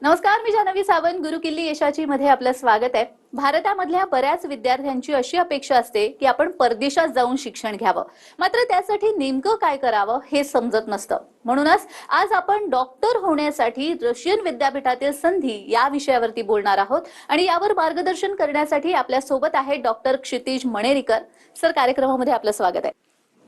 नमस्कार, मी जानवी सावंत. गुरुकिल्ली यशाची मध्ये आपलं स्वागत आहे. भारतामधल्या बऱ्याच विद्यार्थ्यांची अशी अपेक्षा असते की आपण परदेशात जाऊन शिक्षण घ्यावं, मात्र त्यासाठी नेमकं काय करावं हे समजत नसतं. म्हणूनच आज आपण डॉक्टर होण्यासाठी रशियन विद्यापीठातील संधी या विषयावरती बोलणार आहोत आणि यावर मार्गदर्शन करण्यासाठी आपल्या सोबत आहे डॉक्टर क्षितिज मणेरीकर. सर, कार्यक्रमामध्ये आपलं स्वागत आहे.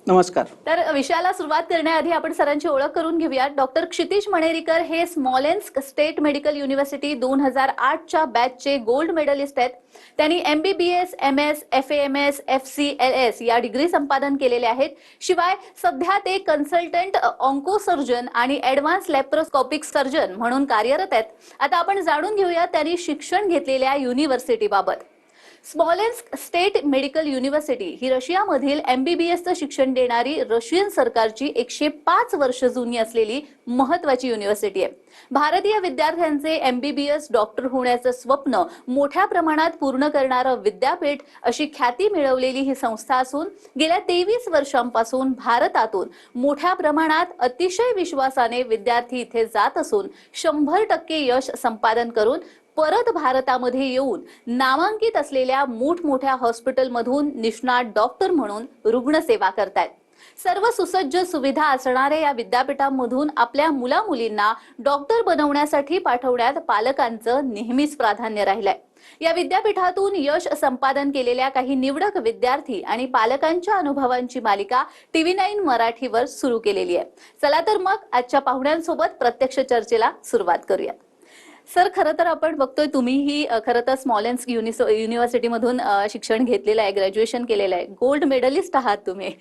नमस्कार. तर विषयाला सुरुवात करण्याआधी आपण सरांची ओळख करून घेऊया. डॉक्टर क्षितिज मणेरीकर हे स्मॉलेन्स्क स्टेट मेडिकल युनिव्हर्सिटी 2008च्या बॅचचे गोल्ड मेडलिस्ट आहेत. त्यांनी MBBS, MS, FAMS, FCLS या डिग्री संपादन केलेल्या आहेत. शिवाय सध्या ते कन्सल्टंट ऑन्कोसर्जन आणि ॲडव्हान्स लॅप्रोस्कोपिक सर्जन म्हणून कार्यरत आहेत. आता आपण जाणून घेऊया त्यांनी शिक्षण घेतलेल्या युनिव्हर्सिटीबाबत. स्मॉलेन्स्क स्टेट मेडिकल युनिव्हर्सिटी ही रशियामधील MBBSचं शिक्षण देणारी रशियन सरकारची 105 वर्ष जुनी असलेली महत्वाची युनिव्हर्सिटी आहे. भारतीय विद्यार्थ्यांचे MBBS डॉक्टर होण्याचं स्वप्न मोठ्या प्रमाणात पूर्ण करणारं विद्यापीठ अशी ख्याती मिळवलेली ही संस्था असून गेल्या 23 वर्षांपासून भारतातून मोठ्या प्रमाणात अतिशय विश्वासाने विद्यार्थी इथे जात असून 100% यश संपादन करून परत भारतामध्ये येऊन नामांकित असलेल्या मोठमोठ्या हॉस्पिटलमधून निष्णात डॉक्टर म्हणून रुग्णसेवा करतायत. सर्व सुसज्ज सुविधा असणाऱ्या या विद्यापीठांमधून आपल्या मुलामुलींना डॉक्टर बनवण्यासाठी पाठवण्यात पालकांचं नेहमीच प्राधान्य राहिलंय. या विद्यापीठातून यश संपादन केलेल्या काही निवडक विद्यार्थी आणि पालकांच्या अनुभवांची मालिका TV9 मराठीवर सुरू केलेली आहे. चला तर मग आजच्या पाहुण्यांसोबत प्रत्यक्ष चर्चेला सुरुवात करूया. सर, खरं तर आपण बघतोय तुम्हीही खरं तर स्मॉलेन्स्क युनिव्हर्सिटीमधून शिक्षण घेतलेलं आहे, ग्रॅज्युएशन केलेलं आहे, गोल्ड मेडलिस्ट आहात तुम्ही.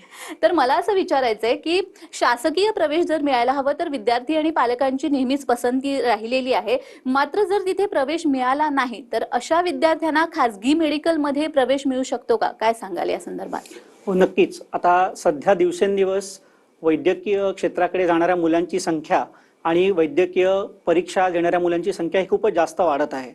तर मला असं विचारायचंय की शासकीय प्रवेश जर मिळायला हवं तर विद्यार्थी आणि पालकांची नेहमीच पसंती राहिलेली आहे. मात्र जर तिथे प्रवेश मिळाला नाही तर अशा विद्यार्थ्यांना खासगी मेडिकलमध्ये प्रवेश मिळू शकतो का? काय सांगाल या संदर्भात? हो, नक्कीच. आता सध्या दिवसेंदिवस वैद्यकीय क्षेत्राकडे जाणाऱ्या मुलांची संख्या आणि वैद्यकीय परीक्षा देणाऱ्या मुलांची संख्या ही खूपच जास्त वाढत आहे.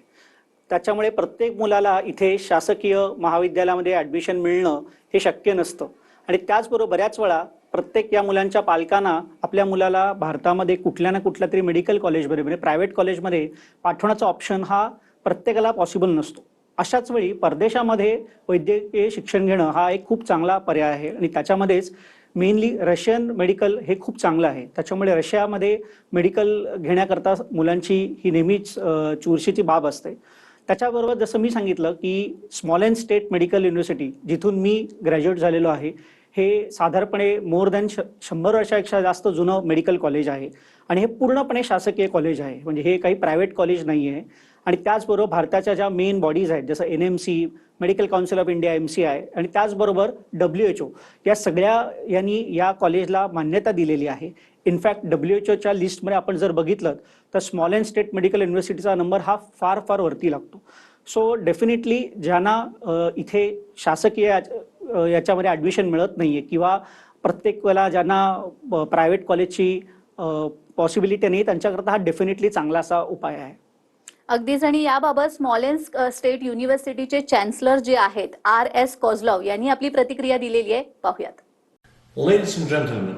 त्याच्यामुळे प्रत्येक मुलाला इथे शासकीय महाविद्यालयामध्ये ॲडमिशन मिळणं हे शक्य नसतं. आणि त्याचबरोबर बऱ्याच वेळा प्रत्येक या मुलांच्या पालकांना आपल्या मुलाला भारतामध्ये कुठल्या ना कुठल्या तरी मेडिकल कॉलेजमध्ये म्हणजे प्रायव्हेट कॉलेजमध्ये पाठवण्याचा ऑप्शन हा प्रत्येकाला पॉसिबल नसतो. अशाच वेळी परदेशामध्ये वैद्यकीय शिक्षण घेणं हा एक खूप चांगला पर्याय आहे आणि त्याच्यामध्येच मेनली रशियन मेडिकल हे खूप चांगलं आहे. त्याच्यामुळे रशियामध्ये मेडिकल घेण्याकरता मुलांची ही नेहमीच चुरशीची बाब असते. त्याच्याबरोबर जसं मी सांगितलं की स्मॉलेन्स्क स्टेट मेडिकल युनिव्हर्सिटी जिथून मी ग्रॅज्युएट झालेलो आहे, हे साधारणपणे मोर दॅन 100 वर्षापेक्षा जास्त जुनं मेडिकल कॉलेज आहे आणि हे पूर्णपणे शासकीय कॉलेज आहे. म्हणजे हे काही प्रायव्हेट कॉलेज नाही आहे. आणि त्याचबरोबर भारताच्या ज्या मेन बॉडीज आहेत जसं NMC, medical council of India MCI आणि त्याचबरोबर WHO या सगळ्या यांनी या कॉलेजला मान्यता दिलेली आहे. इनफॅक्ट WHOच्या लिस्टमध्ये आपण जर बघितलं तर स्मॉलेन्स्क स्टेट मेडिकल युनिव्हर्सिटीचा नंबर हा फार फार वरती लागतो. सो डेफिनेटली ज्यांना इथे शासकीय याच्यामध्ये ॲडमिशन मिळत नाहीये किंवा प्रत्येक वेळेला ज्यांना प्रायव्हेट कॉलेजची पॉसिबिलिटी नाही त्यांच्याकरता हा डेफिनेटली चांगला असा उपाय आहे. अगदीच. आणि याबाबत स्मॉलेन्स्क स्टेट युनिव्हर्सिटीचे चॅन्सलर जे आहेत RS कोझलॉव यांनी आपली प्रतिक्रिया दिलेली आहे, पाहूयात. Ladies and gentlemen,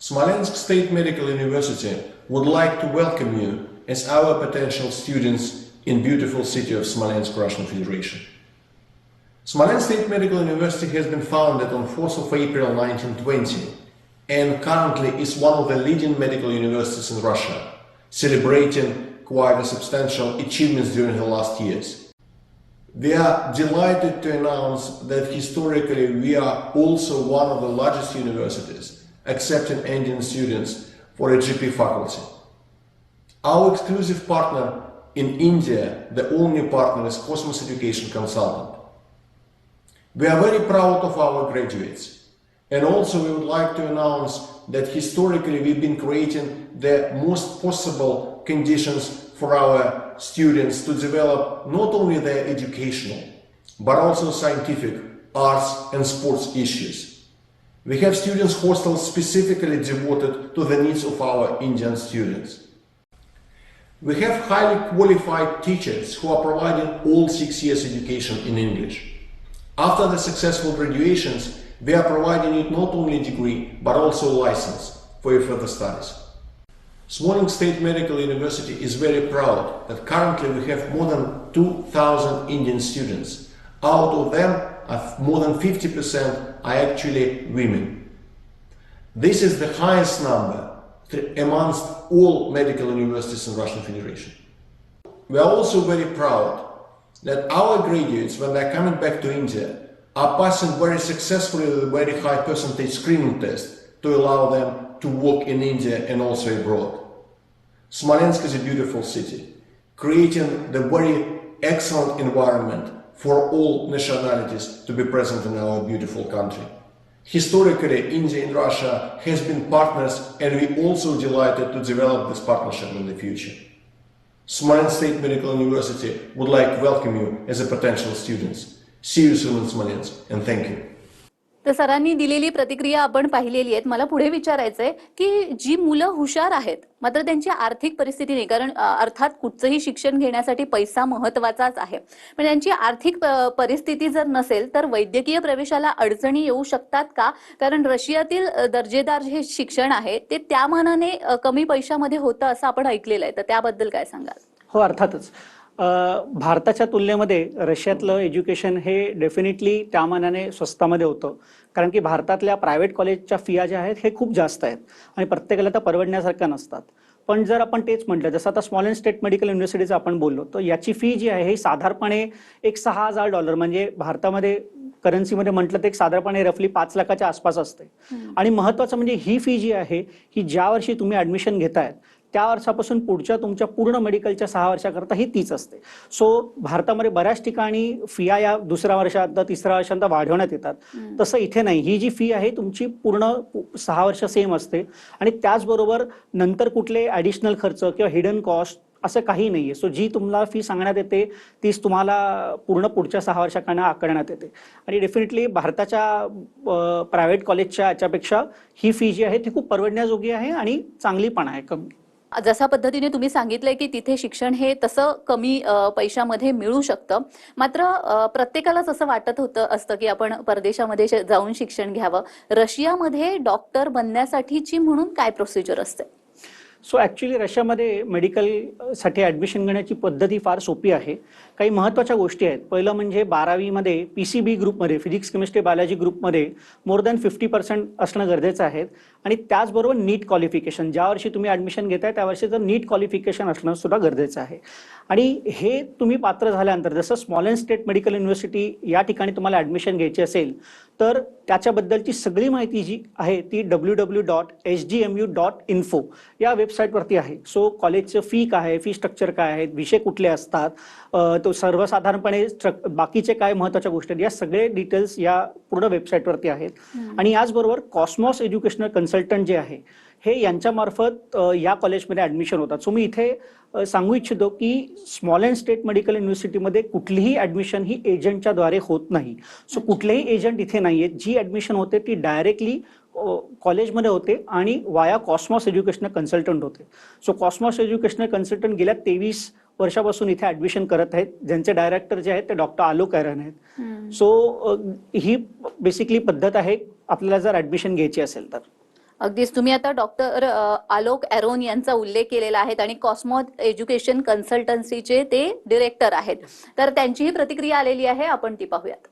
Smolensk State Medical University would like to welcome you as our potential students in beautiful city of Smolensk, Russian Federation. Smolensk State Medical University has been founded on 4th of April 1920 and currently is one of the leading medical universities in Russia, celebrating quite a substantial achievements during the last years. We are delighted to announce that historically we are also one of the largest universities accepting Indian students for a GP faculty. Our exclusive partner in India, the only partner, is Cosmos Education Consultant. We are very proud of our graduates. And also we would like to announce that historically we've been creating the most possible conditions for our students to develop not only their educational but also scientific, arts and sports issues. We have students hostels specifically devoted to the needs of our Indian students. We have highly qualified teachers who are providing all 6 years education in English. After the successful graduations, we are providing you not only a degree but also a license for your further studies. Smolensk State Medical University is very proud that currently we have more than 2,000 Indian students. Out of them, more than 50% are actually women. This is the highest number amongst all medical universities in Russian Federation. We are also very proud that our graduates, when they are coming back to India, are passing very successfully the very high percentage screening test to allow them to work in India and also abroad. Smolensk is a beautiful city, creating the very excellent environment for all nationalities to be present in our beautiful country. Historically, India and Russia has been partners, and we also delighted to develop this partnership in the future. Smolensk State Medical University would like to welcome you as a potential students. See you soon in Smolensk, and thank you. तर सरांनी दिलेली प्रतिक्रिया आपण पाहिलेली आहेत. मला पुढे विचारायचंय की जी मुलं हुशार आहेत मात्र त्यांची आर्थिक परिस्थिती नाही, कारण अर्थात कुठचंही शिक्षण घेण्यासाठी पैसा महत्वाचाच आहे, पण त्यांची आर्थिक परिस्थिती जर नसेल तर वैद्यकीय प्रवेशाला अडचणी येऊ शकतात का? कारण रशियातील दर्जेदार जे शिक्षण आहे ते त्या मानाने कमी पैशामध्ये होतं असं आपण ऐकलेलं आहे, तर त्याबद्दल काय सांगाल? हो, अर्थातच. भारताच्या तुलनेमध्ये रशियातलं एज्युकेशन हे डेफिनेटली त्या मानाने स्वस्तामध्ये होतं, कारण की भारतातल्या प्रायव्हेट कॉलेजच्या फिया ज्या आहेत हे खूप जास्त आहेत आणि प्रत्येकाला त्या परवडण्यासारख्या नसतात. पण जर आपण तेच म्हटलं, जसं आता स्मॉलेन्स्क स्टेट मेडिकल युनिव्हर्सिटीचं आपण बोललो, तर याची फी जी आहे ही साधारणपणे एक $6,000 म्हणजे भारतामध्ये करन्सीमध्ये म्हटलं तर एक साधारणपणे रफली 5 लाखाच्या आसपास असते. आणि महत्वाचं म्हणजे ही फी जी आहे ही ज्या वर्षी तुम्ही ऍडमिशन घेतायत त्या वर्षापासून पुढच्या तुमच्या पूर्ण मेडिकलच्या 6 वर्षाकरता ही तीच असते. सो भारतामध्ये बऱ्याच ठिकाणी फिया या दुसऱ्या वर्षात तिसऱ्या वर्षांत वाढवण्यात येतात, तसं इथे नाही. ही जी फी आहे तुमची पूर्ण 6 वर्ष सेम असते आणि त्याचबरोबर नंतर कुठले ॲडिशनल खर्च किंवा हिडन कॉस्ट असं काही नाहीये. सो जी तुम्हाला फी सांगण्यात येते तीच तुम्हाला पूर्ण पुढच्या 6 वर्षांना आकारण्यात येते. आणि डेफिनेटली भारताच्या प्रायव्हेट कॉलेजच्या याच्यापेक्षा ही फी जी आहे ती खूप परवडण्याजोगी आहे आणि चांगली पण आहे. कमी जशा पद्धतीने तुम्ही सांगितलंय की तिथे शिक्षण हे तसं कमी पैशामध्ये मिळू शकतं, मात्र प्रत्येकालाच असं वाटत असतं की आपण परदेशामध्ये जाऊन शिक्षण घ्यावं. रशियामध्ये डॉक्टर बनण्यासाठीची म्हणून काय प्रोसिजर असते? सो ॲक्च्युली रशियामध्ये मेडिकलसाठी ॲडमिशन घेण्याची पद्धती फार सोपी आहे. काही महत्त्वाच्या गोष्टी आहेत. पहिलं म्हणजे 12वीमध्ये PCB ग्रुपमध्ये फिजिक्स केमिस्ट्री बायोलॉजी ग्रुपमध्ये मोर दॅन 50% असणं गरजेचं आहे. आणि त्याचबरोबर नीट क्वालिफिकेशन, ज्या वर्षी तुम्ही ॲडमिशन घेताय त्या वर्षीचं नीट क्वालिफिकेशन असणं सुद्धा गरजेचं आहे. आणि हे तुम्ही पात्र झाल्यानंतर जसं स्मॉलेन्स्क स्टेट मेडिकल युनिव्हर्सिटी या ठिकाणी तुम्हाला ॲडमिशन घ्यायची असेल तर त्याच्याबद्दलची सगळी माहिती जी आहे ती www.sgmu.info या वेबसाईटवरती आहे. सो कॉलेजचं फी काय आहे, फी स्ट्रक्चर काय आहे, विषय कुठले असतात, तो सर्वसाधारणपणे बाकीचे काय महत्त्वाच्या गोष्टी आहेत, या सगळे डिटेल्स या पूर्ण वेबसाईटवरती आहेत. आणि याचबरोबर कॉस्मॉस एज्युकेशनल कन्सल्टंट जे आहे हे यांच्यामार्फत या कॉलेजमध्ये ॲडमिशन होतात. सो मी इथे सांगू इच्छितो की स्मॉलेन्स्क स्टेट मेडिकल युनिव्हर्सिटीमध्ये कुठलीही ॲडमिशन ही एजंटच्या द्वारे होत नाही. सो कुठलेही एजंट इथे नाही आहेत. जी ॲडमिशन होते ती डायरेक्टली कॉलेजमध्ये होते आणि वाया कॉस्मॉस एज्युकेशनल कन्सल्टंट होते. सो कॉस्मॉस एज्युकेशनल कन्सल्टंट गेल्या 23 वर्षापासून इथे ॲडमिशन करत आहेत, ज्यांचे डायरेक्टर जे आहेत ते डॉक्टर आलोक एरन आहेत. सो ही बेसिकली पद्धत आहे आपल्याला जर ॲडमिशन घ्यायची असेल तर. अगदीच तुम्ही आता डॉक्टर आलोक एरोन यांचा उल्लेख केलेला आहे आणि कॉस्मॉस एज्युकेशन कन्सल्टन्सीचे ते डिरेक्टर आहेत, तर त्यांची ही प्रतिक्रिया आलेली आहे, आपण ती पाहूयात.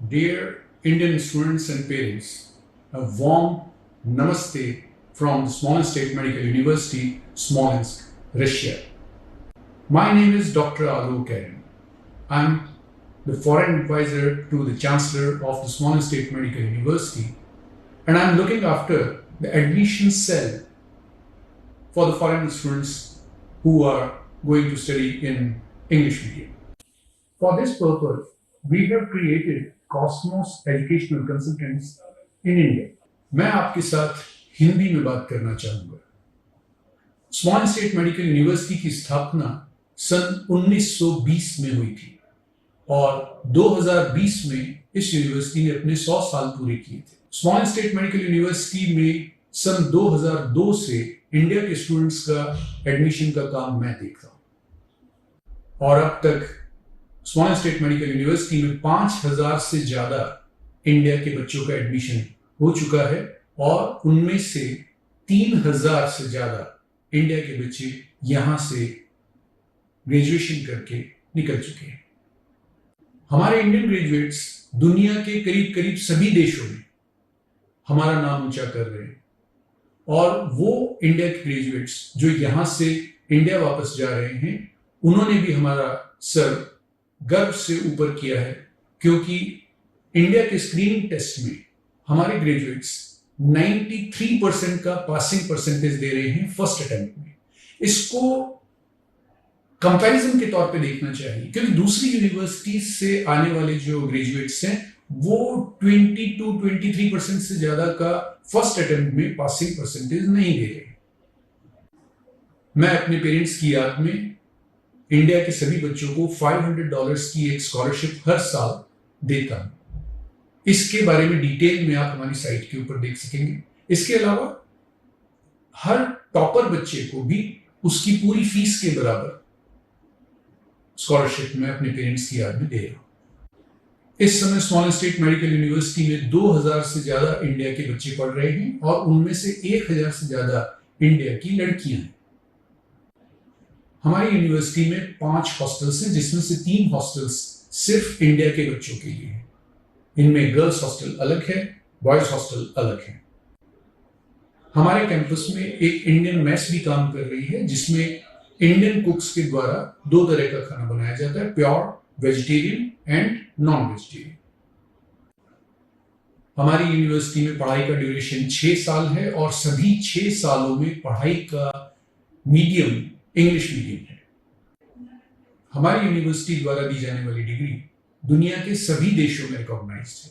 Dear Indian students and parents, a warm namaste from Smolensk State Medical University, Smolensk, Russia. My name is Dr. Alok Eron. I'm the foreign advisor to the Chancellor of the Smolensk State Medical University, and I'm looking after the admission cell for the foreign students who are going to study in English medium. For this purpose, we have created Cosmos Educational Consultants in India. मैं आपके साथ हिंदी में बात करना चाहूंगा. स्मॉलेन्स्क state medical university की स्थापना सन 1920 में हुई थी और 2020 में इस यूनिवर्सिटी ने अपने 100 साल पूरे किए थे. स्मॉलेन्स्क स्टेट मेडिकल यूनिवर्सिटी में सन 2002 से इंडिया के स्टूडेंट्स का एडमिशन का काम मैं देखता हूं और अब तक स्मॉलेन्स्क स्टेट मेडिकल यूनिवर्सिटी में 5000 से ज्यादा इंडिया के बच्चों का एडमिशन हो चुका है और उनमें से 3000 से ज्यादा इंडिया के बच्चे यहाँ से ग्रेजुएशन करके निकल चुके हैं। हमारे इंडियन ग्रेजुएट्स दुनिया के करीब करीब सभी देशों में हमारा नाम ऊंचा कर रहे हैं, और वो इंडिया के ग्रेजुएट्स जो यहाँ से इंडिया वापस जा रहे हैं, उन्होंने भी हमारा सर गर्व से ऊपर किया है, क्योंकि इंडिया के स्क्रीनिंग टेस्ट में हमारे ग्रेजुएट्स 93% का पासिंग परसेंटेज दे रहे हैं फर्स्ट अटेम्प्ट में। इसको कंपैरिजन के तौर पे देखना चाहिए, क्योंकि दूसरी यूनिवर्सिटी से आने वाले जो ग्रेजुएट्स हैं वो 22-23% से ज्यादा का फर्स्ट अटेम्प्ट में पासिंग परसेंटेज नहीं दे रहे। मैं अपने पेरेंट्स की याद में इंडिया के सभी बच्चों को $500 की एक स्कॉलरशिप हर साल देता हूं। इसके बारे में डिटेल में आप हमारी साइट के ऊपर देख सकेंगे। इसके अलावा हर टॉपर बच्चे को भी उसकी पूरी फीस के बराबर स्कॉलरशिप मैं अपने पेरेंट्स की याद में दे रहा हूं। इस समय स्मॉलेंस स्टेट मेडिकल यूनिवर्सिटी में 2000 से ज्यादा इंडिया के बच्चे पढ़ रहे हैं, और उनमें से 1000 से ज्यादा इंडिया की लड़कियां हैं। हमारी यूनिवर्सिटी में 5 हॉस्टल्स हैं, जिसमें से 3 हॉस्टल्स सिर्फ इंडिया के बच्चों के लिए हैं। इनमें गर्ल्स हॉस्टल अलग है, बॉयज हॉस्टल अलग है। हमारे कैंपस में एक इंडियन मेस भी काम कर रही है, जिसमें इंडियन कुक्स के द्वारा 2 तरह का खाना बनाया जाता है, pure vegetarian end non vegetarian. हमारी यूनिवर्सिटी में पढ़ाई का ड्यूरेशन 6 साल है, और सभी 6 सालों में पढ़ाई का मीडियम इंग्लिश मीडियम है। हमारी यूनिवर्सिटी द्वारा दी जाने वाली डिग्री दुनिया के सभी देशों में रिकॉग्नाइज्ड है।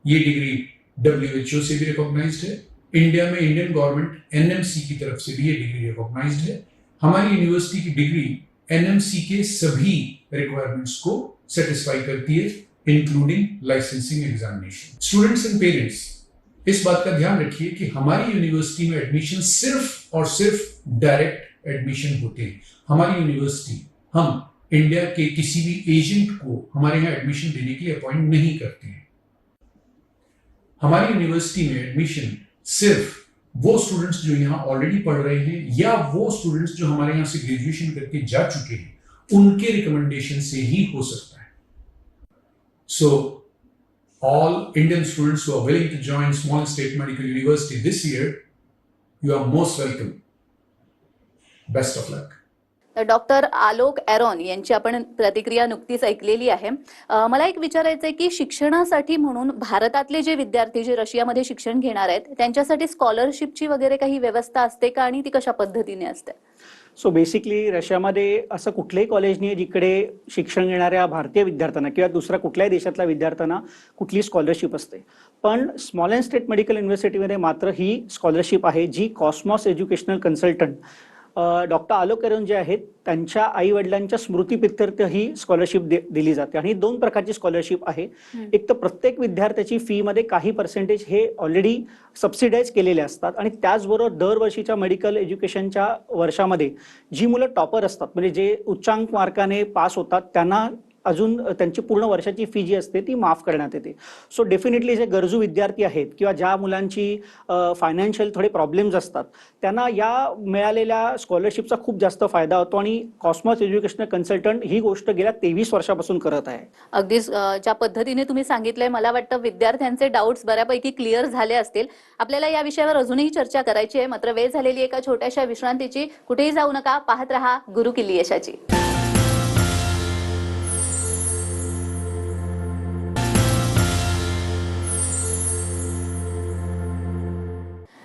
ये डिग्री WHO से भी रिकॉग्नाइज्ड है। इंडिया में इंडियन गवर्नमेंट NMC की तरफ से भी ये डिग्री रिकॉग्नाइज्ड है। हमारी यूनिवर्सिटी की डिग्री NMC के सभी रिक्वायरमेंट्स को सेटिस्फाई करती है, including licensing examination. Students and parents, इस बात का ध्यान रखिए कि हमारी यूनिवर्सिटी में एडमिशन सिर्फ और सिर्फ डायरेक्ट एडमिशन होते हैं। हमारी यूनिवर्सिटी हम इंडिया के किसी भी एजेंट को हमारे यहाँ एडमिशन देने के लिए अपॉइंट नहीं करते हैं। हमारी यूनिवर्सिटी में एडमिशन सिर्फ वो स्टूडेंट्स जो यहाँ ऑलरेडी पढ़ रहे हैं, या वो स्टूडेंट्स जो हमारे यहाँ से ग्रेजुएशन करके जा चुके हैं, उनके रिकमेंडेशन से ही हो सकता है। So all Indian students who are willing to join Smolensk state medical university this year, you are most welcome. Best of luck. Doctor Alok Aron यांची आपण प्रतिक्रिया नुकतीच ऐकलेली आहे। मला एक विचारायचं आहे की शिक्षणासाठी म्हणून भारतातले जे विद्यार्थी जे रशियामध्ये शिक्षण घेणार आहेत, त्यांच्यासाठी स्कॉलरशिपची वगैरे काही व्यवस्था असते का, आणि ती कशा पद्धतीने असते? सो बेसिकली रशियामध्ये असं कुठलंही कॉलेज नाही जिकडे शिक्षण घेणाऱ्या भारतीय विद्यार्थ्यांना किंवा दुसऱ्या कुठल्याही देशातल्या विद्यार्थ्यांना कुठली स्कॉलरशिप असते। पण स्मॉलेंस स्टेट मेडिकल युनिव्हर्सिटीमध्ये मात्र ही स्कॉलरशिप आहे, जी Cosmos educational consultant doctor Alok Aron जे आहेत त्यांच्या आई वडिलांच्या स्मृतीप्रित्यर्थ ही स्कॉलरशिप दिली जाते। आणि 2 प्रकारची स्कॉलरशिप आहे। एक तर प्रत्येक विद्यार्थ्याची फी मध्ये काही पर्सेंटेज हे ऑलरेडी सबसिडाइज केलेले असतात, आणि त्याचबरोबर दरवर्षीच्या मेडिकल एज्युकेशनच्या वर्षामध्ये जी मुलं टॉपर असतात, म्हणजे जे उच्चांक मार्काने पास होतात, त्यांना अजून त्यांची पूर्ण वर्षाची फी जी असते ती माफ करण्यात येते। सो डेफिनेटली जे गरजू विद्यार्थी आहेत किंवा ज्या मुलांची फायनान्शियल थोडे प्रॉब्लेम्स असतात, त्यांना या मिळालेल्या स्कॉलरशिपचा खूप जास्त फायदा होतो, आणि कॉस्मॉस एज्युकेशनल कन्सल्टंट ही गोष्ट गेल्या 23 वर्षापासून करत आहे। अगदीच ज्या पद्धतीने तुम्ही सांगितलंय, मला वाटतं विद्यार्थ्यांचे डाऊट्स बऱ्यापैकी क्लिअर झाले असतील। आपल्याला या विषयावर अजूनही चर्चा करायची आहे, मात्र वेळ झालेली एका छोट्याशा विश्रांतीची। कुठेही जाऊ नका, पाहत रहा गुरुकिल्ली यशाची।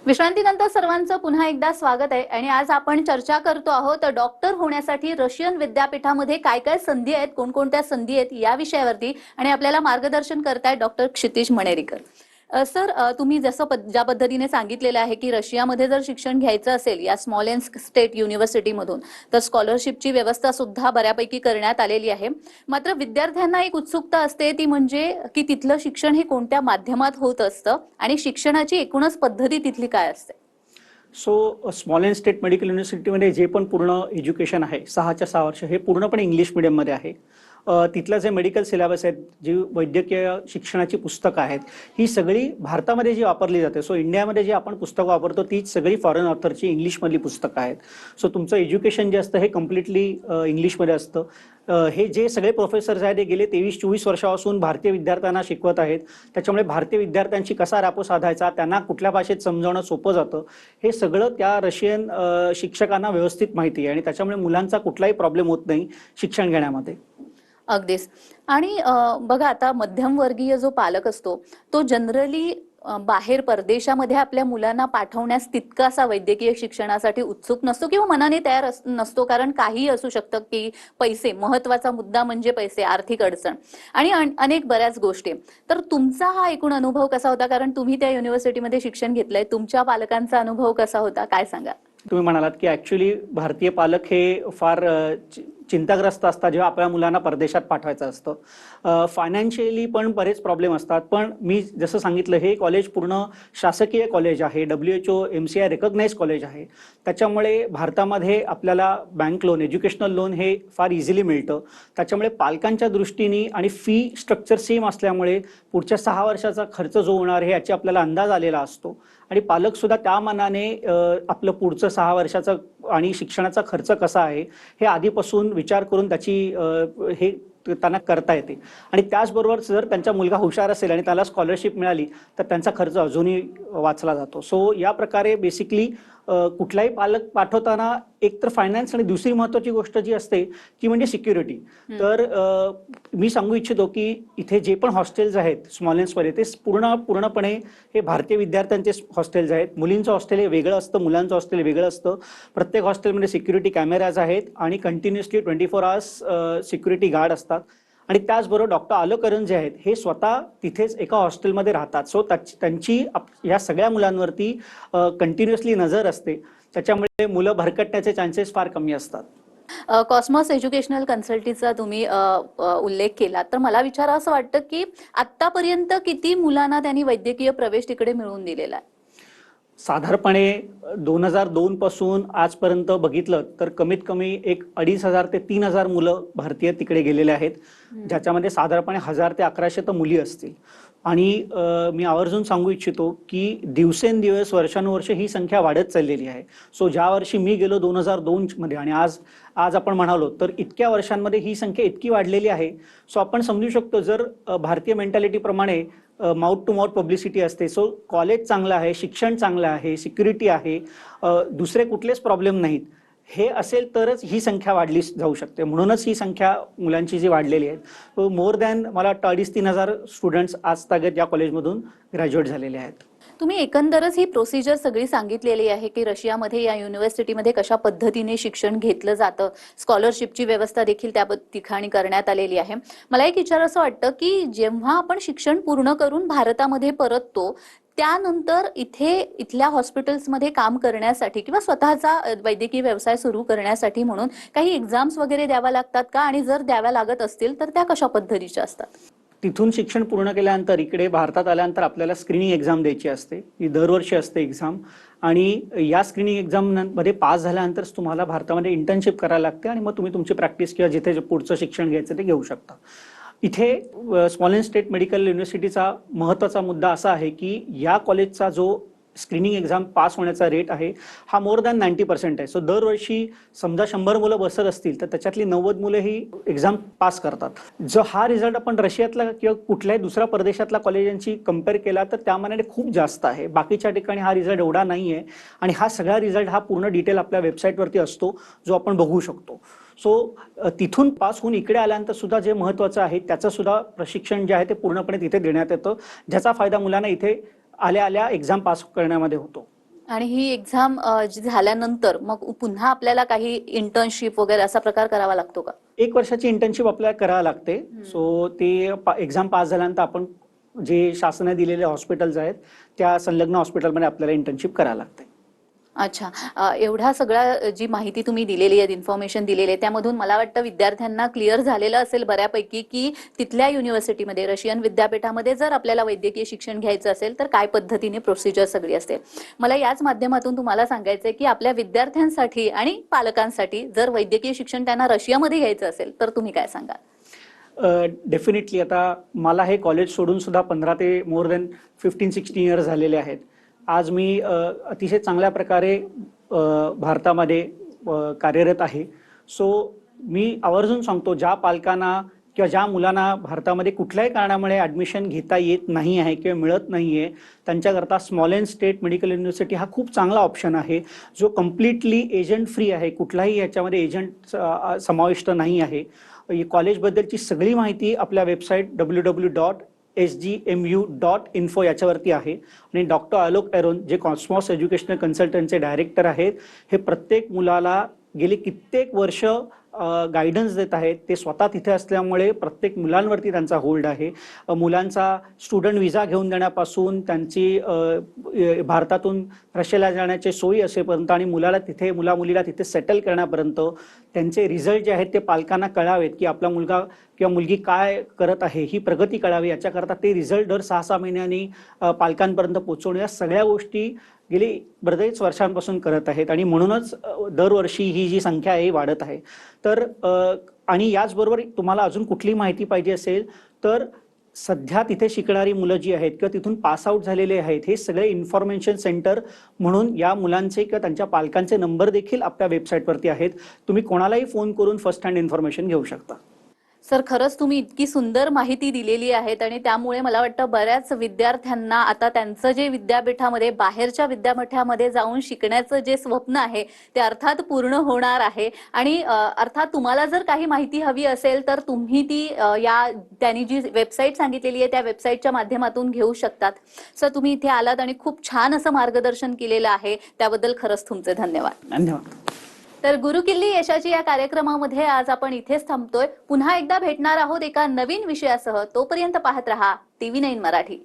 विश्रांतीनंतर सर्वांचं पुन्हा एकदा स्वागत आहे, आणि आज आपण चर्चा करतो आहोत डॉक्टर होण्यासाठी रशियन विद्यापीठामध्ये काय काय संधी आहेत, कोणकोणत्या संधी आहेत या विषयावरती, आणि आपल्याला मार्गदर्शन करतायत डॉक्टर क्षितिज मणेरीकर। सर, तुम्ही जसं ज्या पद्धतीने सांगितलेलं आहे की रशियामध्ये जर शिक्षण घ्यायचं असेल या स्मॉलेंस स्टेट युनिव्हर्सिटीमधून, तर स्कॉलरशिपची व्यवस्था सुद्धा बऱ्यापैकी करण्यात आलेली आहे। मात्र विद्यार्थ्यांना एक उत्सुकता असते, ती म्हणजे की तिथलं शिक्षण हे कोणत्या माध्यमात होत असतं, आणि शिक्षणाची एकूणच पद्धती तिथली काय असते? सो स्मॉलेंस स्टेट मेडिकल युनिव्हर्सिटीमध्ये जे पण पूर्ण एज्युकेशन आहे 6च्या 6 वर्ष हे पूर्णपणे इंग्लिश मीडियममध्ये आहे। तिथलं जे मेडिकल सिलेबस आहेत, जी वैद्यकीय शिक्षणाची पुस्तकं आहेत, ही सगळी भारतामध्ये जी वापरली जाते. सो इंडियामध्ये जी आपण पुस्तकं वापरतो तीच सगळी फॉरेन ऑथरची इंग्लिशमधली पुस्तकं आहेत. सो तुमचं एज्युकेशन जे असतं हे कम्प्लिटली इंग्लिशमध्ये असतं. हे जे सगळे प्रोफेसर्स आहेत ते गेले 23-24 वर्षापासून भारतीय विद्यार्थ्यांना शिकवत आहेत. त्याच्यामुळे भारतीय विद्यार्थ्यांशी कसा रापो साधायचा, त्यांना कुठल्या भाषेत समजावणं सोपं जातं, हे सगळं त्या रशियन शिक्षकांना व्यवस्थित माहिती आहे आणि त्याच्यामुळे मुलांचा कुठलाही प्रॉब्लेम होत नाही शिक्षण घेण्यामध्ये. अगदीच. आणि बघा आता मध्यमवर्गीय जो पालक असतो तो जनरली बाहेर परदेशामध्ये आपल्या मुलांना पाठवण्यास तितकासा वैद्यकीय शिक्षणासाठी उत्सुक नसतो किंवा मनाने तयार नसतो, कारण काही असू शकतं की पैसे, महत्वाचा मुद्दा म्हणजे पैसे, आर्थिक अडचण आणि अनेक बऱ्याच गोष्टी. तर तुमचा हा एकूण अनुभव कसा होता, कारण तुम्ही त्या युनिव्हर्सिटीमध्ये शिक्षण घेतलंय, तुमच्या पालकांचा अनुभव कसा होता, काय सांगा? तुम्ही म्हणालात की ऍक्च्युली भारतीय पालक हे फार चिंताग्रस्त असतात जेव्हा आपल्या मुलांना परदेशात पाठवायचं असतं. फायनान्शियली पण बरेच प्रॉब्लेम असतात. पण मी जसं सांगितलं, हे कॉलेज पूर्ण शासकीय कॉलेज आहे, WHO MCI रेकग्नाइज कॉलेज आहे. त्याच्यामुळे भारतामध्ये आपल्याला बँक लोन, एज्युकेशनल लोन हे फार इझिली मिळतं. त्याच्यामुळे पालकांच्या दृष्टीने आणि फी स्ट्रक्चर सेम असल्यामुळे पुढच्या 6 वर्षाचा खर्च जो होणार आहे याची आपल्याला अंदाज आलेला असतो आणि पालक सुद्धा त्या मानाने आपलं पुढचं 6 वर्षाचा आणि शिक्षणाचा खर्च कसा आहे हे आधीपासून विचार करून त्याची हे त्यांना करता येते. आणि त्याचबरोबर जर त्यांचा मुलगा हुशार असेल आणि त्याला स्कॉलरशिप मिळाली तर त्यांचा खर्च अजूनही वाचला जातो. सो या प्रकारे बेसिकली कुठलाही पालक पाठवताना एक तर फायनान्स आणि दुसरी महत्वाची गोष्ट जी असते ती म्हणजे सिक्युरिटी. तर मी सांगू इच्छितो की इथे जे पण हॉस्टेल्स आहेत स्मॉलेन्समध्ये ते पूर्णपणे हे भारतीय विद्यार्थ्यांचे हॉस्टेल्स आहेत. मुलींचं हॉस्टेल हे वेगळं असतं, मुलांचं हॉस्टेल वेगळं असतं. प्रत्येक हॉस्टेलमध्ये सिक्युरिटी कॅमेराज आहेत आणि कंटिन्युअसली 24 आवर्स सिक्युरिटी गार्ड असतात. आणि त्याचबरोबर डॉक्टर आलोकरन जे आहेत हे स्वतः तिथेच एका हॉस्टेलमध्ये राहतात. सो त्यांची या सगळ्या मुलांवरती कंटिन्युअसली नजर असते. त्याच्यामुळे मुलं भरकटण्याचे चान्सेस फार कमी असतात. कॉस्मॉस एज्युकेशनल कन्सल्टीचा तुम्ही उल्लेख केला, तर मला विचारावं असं वाटतं की आतापर्यंत किती मुलांना त्यांनी वैद्यकीय प्रवेश तिकडे मिळवून दिलेला आहे? साधारणपणे 2002 पासून आजपर्यंत बघितलं तर कमीत कमी एक 2500 ते 3000 मुलं भारतीय तिकडे गेलेले आहेत, ज्याच्यामध्ये साधारणपणे 1000 ते 1100 तर मुली असतील. आणि मी आवर्जून सांगू इच्छितो की दिवसेंदिवस वर्षानुवर्ष ही संख्या वाढत चाललेली आहे. सो ज्या वर्षी मी गेलो 2002 मध्ये आणि आज आपण म्हणालो तर इतक्या वर्षांमध्ये ही संख्या इतकी वाढलेली आहे. सो आपण समजू शकतो जर भारतीय मेंटॅलिटी प्रमाणे माउथ टू माउथ पब्लिसिटी असते. सो कॉलेज चांगलं आहे, शिक्षण चांगलं आहे, सिक्युरिटी आहे, दुसरे कुठलेच प्रॉब्लेम नाहीत, हे असेल तरच ही संख्या वाढली जाऊ शकते. म्हणूनच ही संख्या मुलांची जी वाढलेली आहे, मोर दॅन मला वाटतं 2500-3000 स्टुडंट्स आज तागत या कॉलेजमधून ग्रॅज्युएट झालेले आहेत. तुम्ही एकंदरच ही प्रोसिजर सगळी सांगितलेली आहे की रशियामध्ये या युनिव्हर्सिटीमध्ये कशा पद्धतीने शिक्षण घेतलं जातं, स्कॉलरशिपची व्यवस्था देखील त्या ठिकाणी करण्यात आलेली आहे. मला एक विचारावंसं वाटतं की जेव्हा आपण शिक्षण पूर्ण करून भारतामध्ये परततो त्यानंतर इथल्या हॉस्पिटल्समध्ये काम करण्यासाठी किंवा स्वतःचा वैद्यकीय व्यवसाय सुरू करण्यासाठी म्हणून काही एक्झाम्स वगैरे द्याव्या लागतात का, आणि जर द्याव्या लागत असतील तर त्या कशा पद्धतीच्या असतात? तिथून शिक्षण पूर्ण केल्यानंतर इकडे भारतात आल्यानंतर आपल्याला स्क्रीनिंग एक्झाम द्यायची असते. ही दरवर्षी असते एक्झाम. आणि या स्क्रीनिंग एक्झाममध्ये पास झाल्यानंतर तुम्हाला भारतामध्ये इंटर्नशिप करायला लागते आणि मग तुम्ही तुमची प्रॅक्टिस किंवा जिथे पुढचं शिक्षण घ्यायचं ते घेऊ शकता. इथे स्मॉलेन्स स्टेट मेडिकल युनिव्हर्सिटीचा महत्त्वाचा मुद्दा असा आहे की या कॉलेजचा जो स्क्रीनिंग एक्झाम पास होण्याचा रेट आहे हा मोर दॅन 90% आहे. सो दरवर्षी समजा 100 मुलं बसत असतील तर त्याच्यातली 90 मुलं ही एक्झाम पास करतात. जो हा रिझल्ट आपण रशियातला किंवा कुठल्याही दुसऱ्या परदेशातल्या कॉलेजांची कम्पेअर केला तर त्यामानाने खूप जास्त आहे. बाकीच्या ठिकाणी हा रिझल्ट एवढा नाही आहे. आणि हा सगळा रिझल्ट हा पूर्ण डिटेल आपल्या वेबसाईटवरती असतो जो आपण बघू शकतो. सो तिथून पास होऊन इकडे आल्यानंतर सुद्धा जे महत्त्वाचं आहे त्याचं सुद्धा प्रशिक्षण जे आहे ते पूर्णपणे तिथे देण्यात येतं, ज्याचा फायदा मुलांना इथे आल्या एक्झाम पास करण्यामध्ये होतो. आणि ही एक्झाम झाल्यानंतर मग पुन्हा आपल्याला काही इंटर्नशिप वगैरे असा प्रकार करावा लागतो का? 1 वर्षाची इंटर्नशिप आपल्याला करावी लागते. सो ते एक्झाम पास झाल्यानंतर आपण जे शासनाने दिलेले हॉस्पिटल्स आहेत त्या संलग्न हॉस्पिटलमध्ये आपल्याला इंटर्नशिप करावी लागते. अच्छा, एवढा सगळा जी माहिती तुम्ही दिलेली आहे, इन्फॉर्मेशन दिलेली आहे, त्यामधून मला वाटतं विद्यार्थ्यांना क्लिअर झालेलं असेल बऱ्यापैकी की तिथल्या युनिव्हर्सिटीमध्ये, रशियन विद्यापीठामध्ये जर आपल्याला वैद्यकीय शिक्षण घ्यायचं असेल तर काय पद्धतीने प्रोसिजर सगळी असते. मला याच माध्यमातून तुम्हाला सांगायचंय की आपल्या विद्यार्थ्यांसाठी आणि पालकांसाठी जर वैद्यकीय शिक्षण त्यांना रशियामध्ये घ्यायचं असेल तर तुम्ही काय सांगाल? डेफिनेटली आता मला हे कॉलेज सोडून सुद्धा 15 ते मोर दॅन 15-16 इयर्स झालेले आहेत. आज मी अतिशय चांगल्या प्रकारे भारतामध्ये कार्यरत आहे. सो मी आवर्जून सांगतो, ज्या पालकांना किंवा ज्या मुलांना भारतामध्ये कुठल्याही कारणामुळे ॲडमिशन घेता येत नाही आहे किंवा मिळत नाही आहे, त्यांच्याकरता स्मॉलेन्स स्टेट मेडिकल युनिव्हर्सिटी हा खूप चांगला ऑप्शन आहे, जो कम्प्लिटली एजंट फ्री आहे. कुठलाही याच्यामध्ये एजंट समाविष्ट नाही आहे. कॉलेजबद्दलची सगळी माहिती आपल्या वेबसाईट www.sgmu.info याच्यावरती आहे. आणि डॉक्टर आलोक एरोन, जे कॉस्मॉस एज्युकेशनल कन्सल्टंटचे डायरेक्टर आहेत, हे प्रत्येक मुलाला गेली कित्येक वर्ष गायडन्स देत आहेत. ते स्वतः तिथे असल्यामुळे प्रत्येक मुलांवरती त्यांचा होल्ड आहे. मुलांचा स्टुडंट व्हिसा घेऊन देण्यापासून त्यांची भारतातून रशियाला जाण्याची सोयी असेपर्यंत आणि मुला मुलीला तिथे सेटल करण्यापर्यंत त्यांचे रिझल्ट जे आहेत ते पालकांना कळावेत, की आपला मुलगा किंवा मुलगी काय करत आहे, ही प्रगती कळावी, याच्याकरता ते रिझल्ट दर 6-6 महिन्यांनी पालकांपर्यंत पोहोचवणे, या सगळ्या गोष्टी गेली बरेच वर्षांपासून करत आहेत. आणि म्हणूनच दरवर्षी ही जी संख्या आहे वाढत आहे. तर आणि याचबरोबर तुम्हाला अजून कुठली माहिती पाहिजे असेल तर सध्या तिथे शिकणारी मुलं जी आहेत किंवा तिथून पास आउट झालेले आहेत, हे सगळे इन्फॉर्मेशन सेंटर म्हणून या मुलांचे किंवा त्यांच्या पालकांचे नंबर देखील आपल्या वेबसाईटवरती आहेत. तुम्ही कोणालाही फोन करून फर्स्ट हँड इन्फॉर्मेशन घेऊ शकता. सर, खरंच तुम्ही इतकी सुंदर माहिती दिलेली आहेत आणि त्यामुळे मला वाटतं बऱ्याच विद्यार्थ्यांना आता त्यांचं जे विद्यापीठामध्ये बाहेरच्या विद्यापीठामध्ये जाऊन शिकण्याचं जे स्वप्न आहे ते अर्थात पूर्ण होणार आहे. आणि अर्थात तुम्हाला जर काही माहिती हवी असेल तर तुम्ही ती त्यांनी जी वेबसाईट सांगितलेली आहे त्या वेबसाईटच्या माध्यमातून घेऊ शकतात. सर, तुम्ही इथे आलात आणि खूप छान असं मार्गदर्शन केलेलं आहे, त्याबद्दल खरंच तुमचे धन्यवाद. धन्यवाद. तर गुरुकिल्ली यशाची या कार्यक्रमामध्ये आज आपण इथेच थांबतोय. पुन्हा एकदा भेटणार आहोत एका नवीन विषयासह. तोपर्यंत पाहत रहा TV9 मराठी.